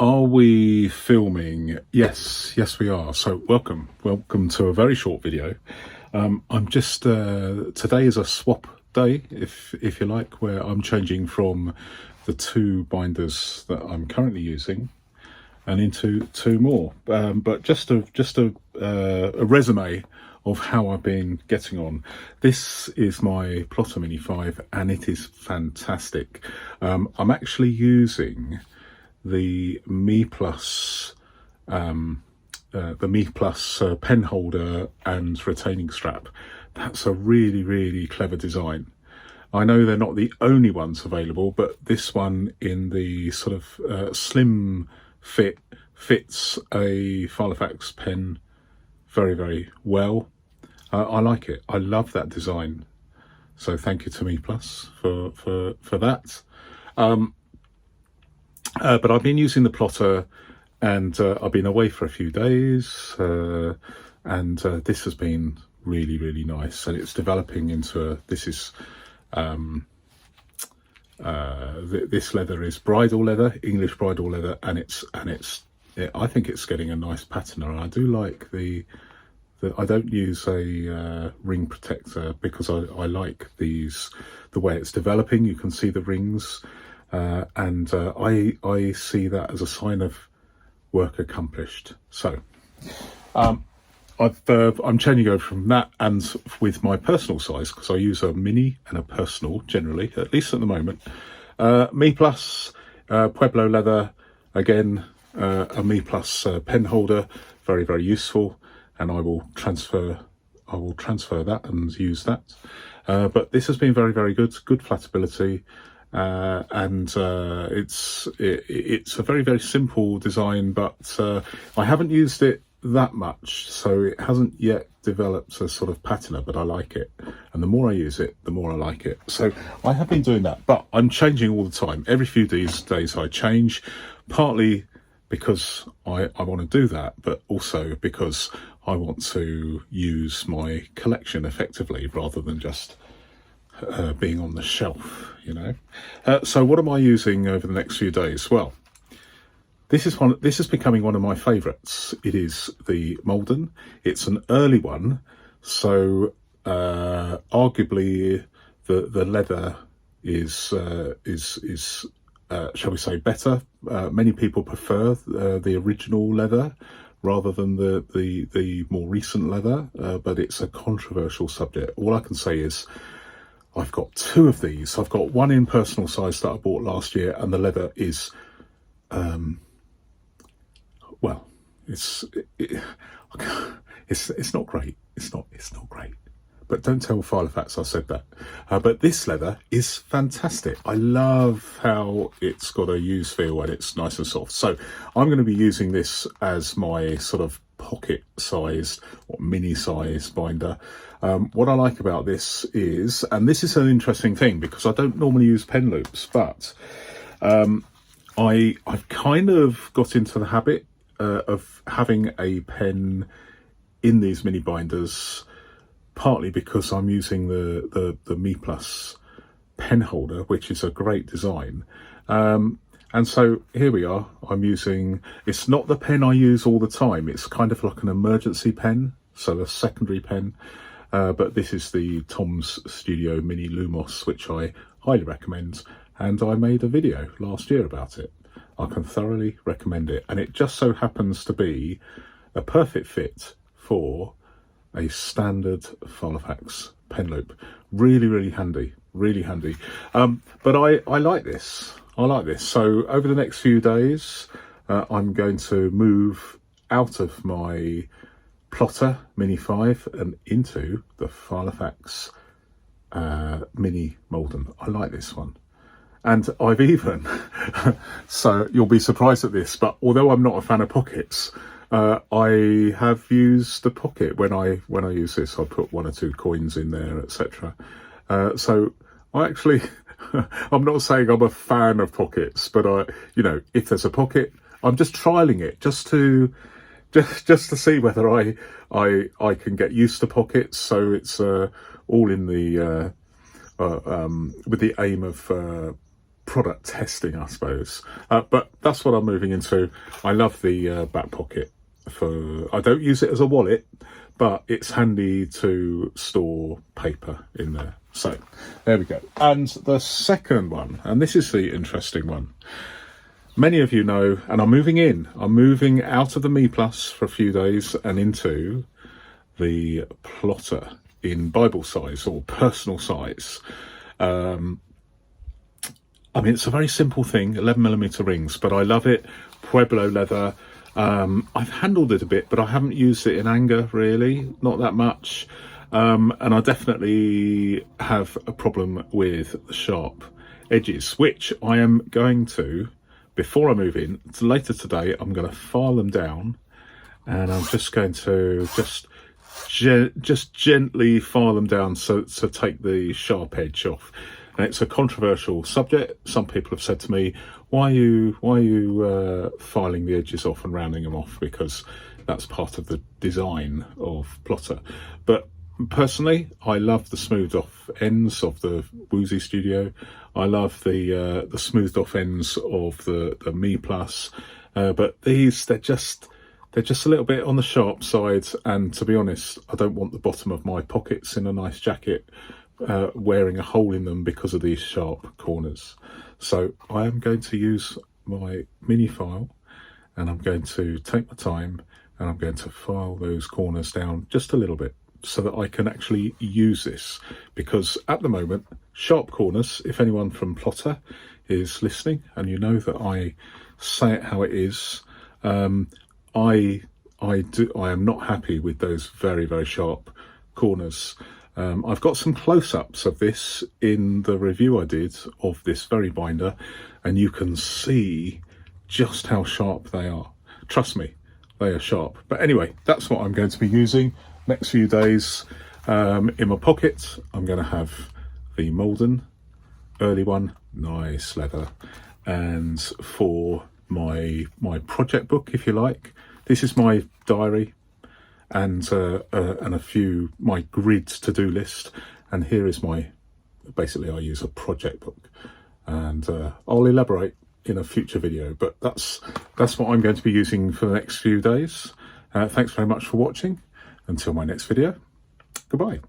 Are we filming? Yes, we are. So welcome to a very short video. I'm just today is a swap day, if you like, where I'm changing from the two binders that I'm currently using and into two more. But just a resume of how I've been getting on. This is my Plotter Mini 5 and it is fantastic. I'm actually using the MeePlus pen holder and retaining strap. That's a really clever design. I know they're not the only ones available, but this one in the sort of slim fit fits a Filofax pen very well. I like it. I love that design. So thank you to MeePlus for that. But I've been using the plotter and I've been away for a few days and this has been really nice, and it's developing into this leather is bridal leather, English bridal leather, and I think it's getting a nice patina. And I do like I don't use a ring protector because I like the way it's developing. You can see the rings. And I see that as a sign of work accomplished. So I'm changing over from that, and with my personal size, because I use a mini and a personal generally, at least at the moment. MeePlus Pueblo leather, again a MeePlus pen holder, very useful, and I will transfer that and use that. But this has been very good flatability. And it's a very simple design, but I haven't used it that much, so it hasn't yet developed a sort of patina, but I like it, and the more I use it, the more I like it. So I have been doing that, but I'm changing all the time. Every few days I change, partly because I want to do that, but also because I want to use my collection effectively rather than just being on the shelf, you know. So what am I using over the next few days? Well, this is becoming one of my favorites. It is the Malden. It's an early one, so arguably the leather is shall we say better. Many people prefer the original leather rather than the more recent leather, but it's a controversial subject. All I can say is I've got two of these. I've got one in personal size that I bought last year, and the leather is, well, it's not great. It's not great. But don't tell Filofax I said that. But this leather is fantastic. I love how it's got a use feel and it's nice and soft. So I'm going to be using this as my sort of pocket-sized or mini-sized binder. What I like about this is, and this is an interesting thing because I don't normally use pen loops, but I've kind of got into the habit of having a pen in these mini binders, partly because I'm using the MeePlus pen holder, which is a great design. And so here we are. I'm using, it's not the pen I use all the time. It's kind of like an emergency pen, so a secondary pen. But this is the Tom's Studio Mini Lumos, which I highly recommend. And I made a video last year about it. I can thoroughly recommend it. And it just so happens to be a perfect fit for a standard Filofax pen loop. Really handy, but I like this. So over the next few days, I'm going to move out of my Plotter Mini 5 and into the Filofax Mini Malden. I like this one. And I've even, so you'll be surprised at this, but although I'm not a fan of pockets, I have used the pocket when I use this. I put one or two coins in there, etc. So I actually, I'm not saying I'm a fan of pockets, but if there's a pocket, I'm just trialing it just to see whether I can get used to pockets. So it's all in the with the aim of product testing, I suppose. But that's what I'm moving into. I love the back pocket. I don't use it as a wallet, but it's handy to store paper in there. So there we go. And the second one, and this is the interesting one. Many of you know, and I'm moving out of the MeePlus for a few days and into the plotter in Bible size or personal size. I mean, it's a very simple thing, 11mm rings, but I love it. Pueblo leather. I've handled it a bit, but I haven't used it in anger, really, not that much. And I definitely have a problem with the sharp edges, which I am going to, before I move in, later today, I'm going to file them down, and I'm just going to just gently file them down so take the sharp edge off. And it's a controversial subject. Some people have said to me, why are you filing the edges off and rounding them off? Because that's part of the design of plotter. But personally, I love the smoothed off ends of the Woozy Studio. I love the smoothed off ends of the MeePlus. But these, they're just a little bit on the sharp side. And to be honest, I don't want the bottom of my pockets in a nice jacket wearing a hole in them because of these sharp corners. So I am going to use my mini file, and I'm going to take my time, and I'm going to file those corners down just a little bit so that I can actually use this, because at the moment, sharp corners, if anyone from Plotter is listening and you know that I say it how it is, I am not happy with those very, very sharp corners. I've got some close-ups of this in the review I did of this very binder, and you can see just how sharp they are. Trust me, they are sharp. But anyway, that's what I'm going to be using next few days. In my pocket, I'm going to have the Malden early one, nice leather. And for my project book, if you like, this is my diary. And a few, my grids to-do list, and here is basically I use a project book, and I'll elaborate in a future video, but that's what I'm going to be using for the next few days. Thanks very much for watching. Until my next video, goodbye.